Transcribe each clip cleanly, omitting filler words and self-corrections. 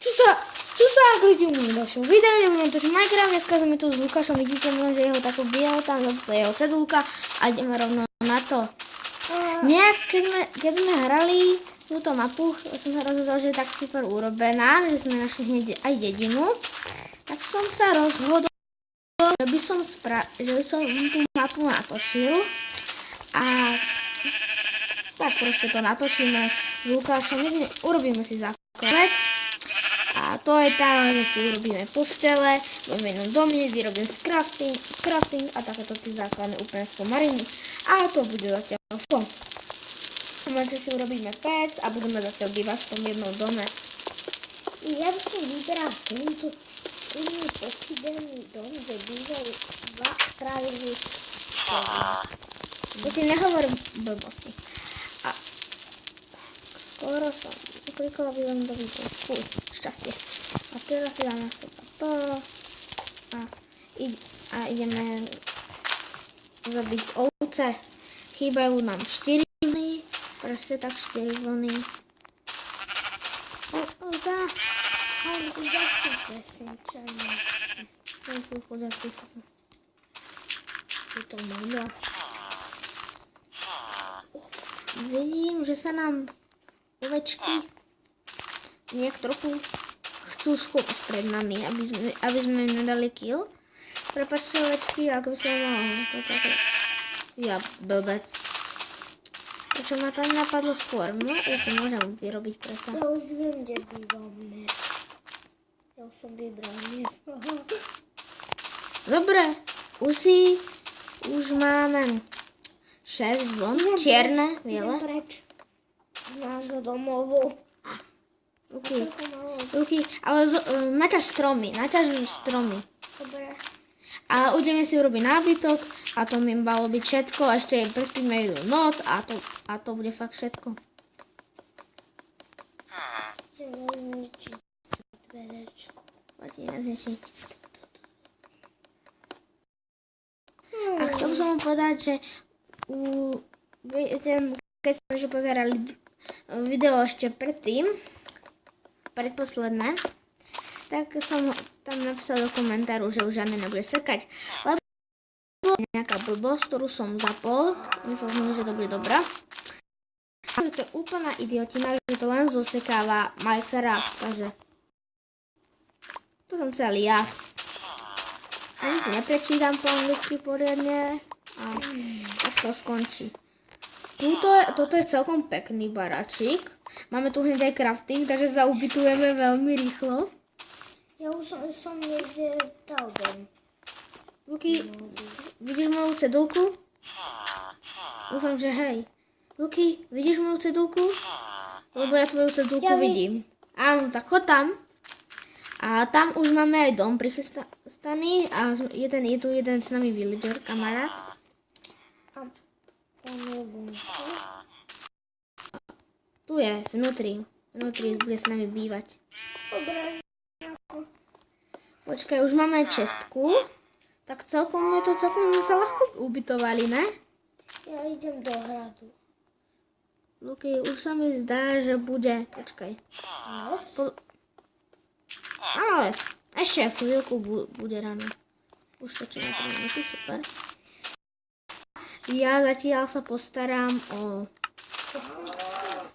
Co sa ak ľudí u mňa ďalšom videu, budem točiť Minecraft, dneska sme tu s Lukášom, vidíte možno, že jeho takú biel, tam to je jeho cedulka a ideme rovno na to. Nejak, keď sme hrali túto mapu, som sa rozhodol, že je tak super urobená, že sme našli hneď aj dedinu, tak som sa rozhodol, že by som tú mapu natočil a tak proste to natočíme s Lukášom, urobíme si základ. A to je tá, že si urobíme postele, v jednom domě, vyrobím crafting a takéto tie základné úplne somariny. A to bude zatiaľ všetko. Že si urobíme pec a budeme zatiaľ bývať v tom jednom dome. Ja by som vybral tento iný posídený dom, kde bývajú dva kráľovy. To ti nehovor blbosti. A skoro som klikala by len do výboru. Šťastie. A teraz si dáme to a ideme zabiť ovce. Chýbajú nám 4 vlny. Proste tak 4 vlny. Ovca. Ale chudáci vesničania. To sú chudáci. Je to mamlas. Vidím, že sa nám ovečky nejak trochu chcú schovať pred nami, aby sme im nedali kill. Prepáčte ovečky, ako by som mal toto. Ja blbec. Prečo ma to napadlo skôr? No, ja si môžem vyrobiť predsa. Ja už viem, kde bývame. Ja už som vybral miesto. Dobre, už máme 6 vln, čierne, biele. Idem preč z nášho domovu. Luky, ale naťaž stromy. Dobre. A ideme si urobiť nábytok a to mi malo byť všetko. A ešte prespíme jednu noc a to bude fakt všetko. Zničiť dverečku. Poďme zničiť. A chcel som vám povedať, že keď sme pozerali video ešte predposledné, tak som tam napísal do komentáru, že už žiadne nebude sekať, lebo nejaká blbosť, ktorú som zapol, myslel som, že to bude dobrá. A že to je úplná idiotina, že to len zosekáva Minecraft, takže to som chcel ja. Ani si neprečítam po anglicky poriadne a tak to skončí. Toto je celkom pekný baračík. Máme tu hneď aj crafting, takže sa ubytujeme veľmi rýchlo. Ja už som niekde dal dom. Luky, vidíš moju cedulku? Dúfam, že hej. Luky, vidíš moju cedulku? Lebo ja tvoju cedulku vidím. Áno, tak chod tam. A tam už máme aj dom prichystaný a je tu jeden s nami villager, kamarát. A tam je vonku. Tu je, vnútri bude s nami bývať. Dobre. Počkaj, už máme čestku. Tak celkom sme sa ľahko ubytovali, ne? Ja idem do hradu. Luky, už sa mi zdá, že bude... Počkaj. Ale ešte chvíľku bude ráno. Už točíme 3 minúty, super. Ja zatiaľ sa postaram o...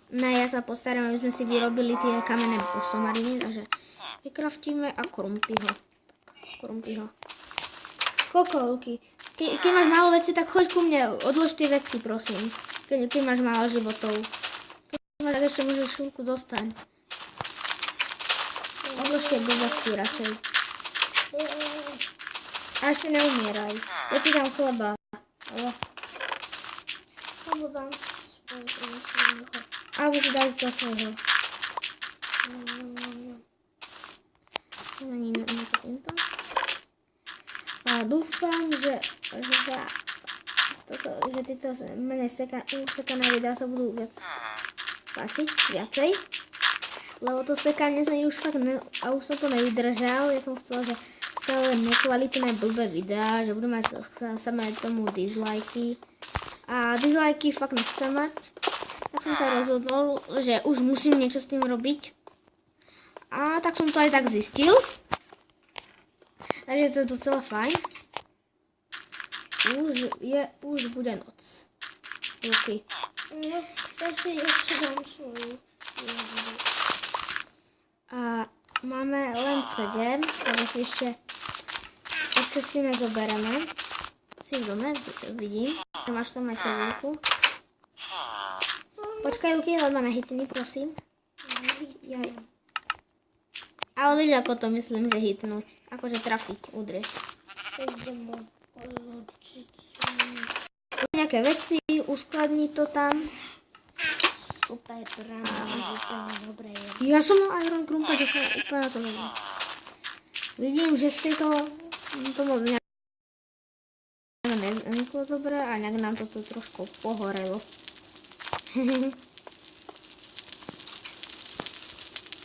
Ja sa postaram, aby sme si vyrobili tie kamenné somariny, takže vykraftíme a krumpy ho. Koľko, Luky? Keď máš málo veci, tak choď ku mne, odlož tie veci, prosím. Keď máš málo životov. Keď máš, tak ešte môžeš chvíľku zostať. Odlož tie blbosti radšej. A ešte neumieraj. Ja ti dám chleba. Alebo si daj za svojho. A dúfam, že tieto menej usekané videá sa budú páčiť viacej. Lebo to sekanie sa mi už fakt a už som to nevydržal. Ja som chcela, že stále nekvalitné blbé videá, že budú mať samé tomu dislikey. A dislikey fakt nechcem mať. Tak som sa rozhodol, že už musím niečo s tým robiť. A tak som to aj tak zistil. Takže to je docela fajn. Už bude noc. Luky. No, ja si ešte dám svoju. A máme len 7, takže si ešte si nezobereme. Si v dome, vidím, že máš tam aj cedulku. Počkaj, Luky, len ma nehitni, prosím. Jaj. Ale vieš, ako to myslím, že hitnúť. Akože trafiť, udrieš. Idem odločiť. Nejaké veci, uskladni to tam. Super, to ráno úplne dobre je. Ja som mal Iron Krumpa, že som úplne na to vedel. Vidím, že z tejto to moc neniklo dobre a nejak nám toto trošku pohorelo.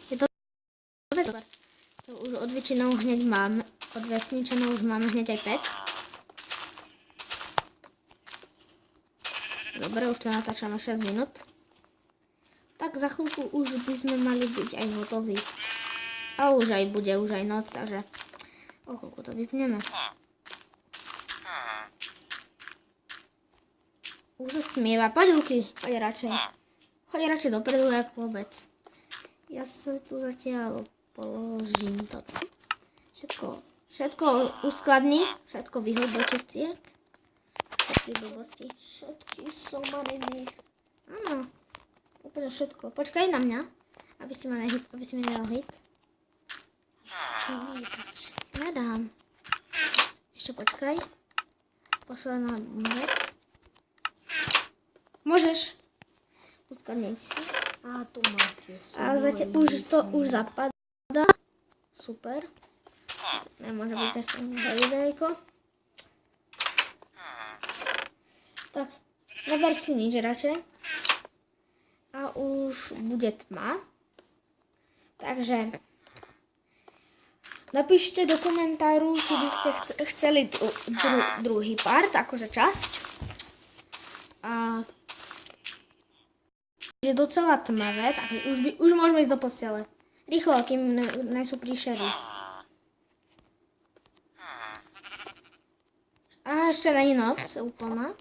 Je to super. To už od väčšinou hneď máme, od vesničanov už máme hneď aj pec. Dobre, už to natáčame 6 minút. Tak za chvíľku už by sme mali byť aj hotoví. A už aj bude, už aj noc, takže o chvíľku to vypneme. Už sa stmieva. Poď, Luky, poď radšej. Choď radšej dopredu, jak vôbec. Ja sa tu zatiaľ položím toto. Všetko uskladni, všetko vyhoď do čistiek. Všetky blbosti. Všetky somariny. Áno, úplne všetko. Počkaj na mňa, aby si ma nedal hit. Nedám. Ešte počkaj. Posledná vec. Môžeš uskladniť. A tu máte. A zatiaľ už to už zapadá. Super. Nemôže byť až tam videjko. Tak, neber si nič radšej. A už bude tma. Takže napíšte do komentáru, či by ste chceli druhý part, akože časť. A je docela tmavé, tak už môžeme ísť do postele. Rýchlo, kým nejsú príšery. A ešte není noc úplná.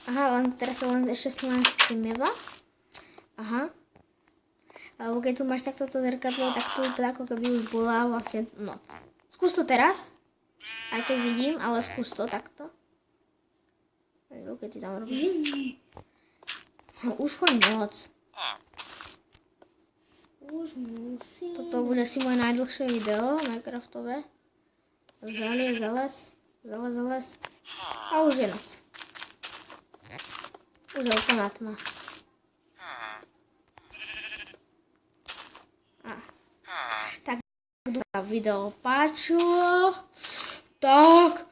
Aha, teraz sa ešte len stmieva. Aha. Alebo keď tu máš takto to zrkadlo, tak tu ako keby už bola vlastne noc. Skús to teraz. Aj keď vidím, ale skús to takto. Keď ti tam robíš. No, už choď noc. Už musím. Toto bude si moje najdlhšie video Minecraftové. Zales. A už je noc. Už je úplná tma. Tak, kto sa video páčilo, tak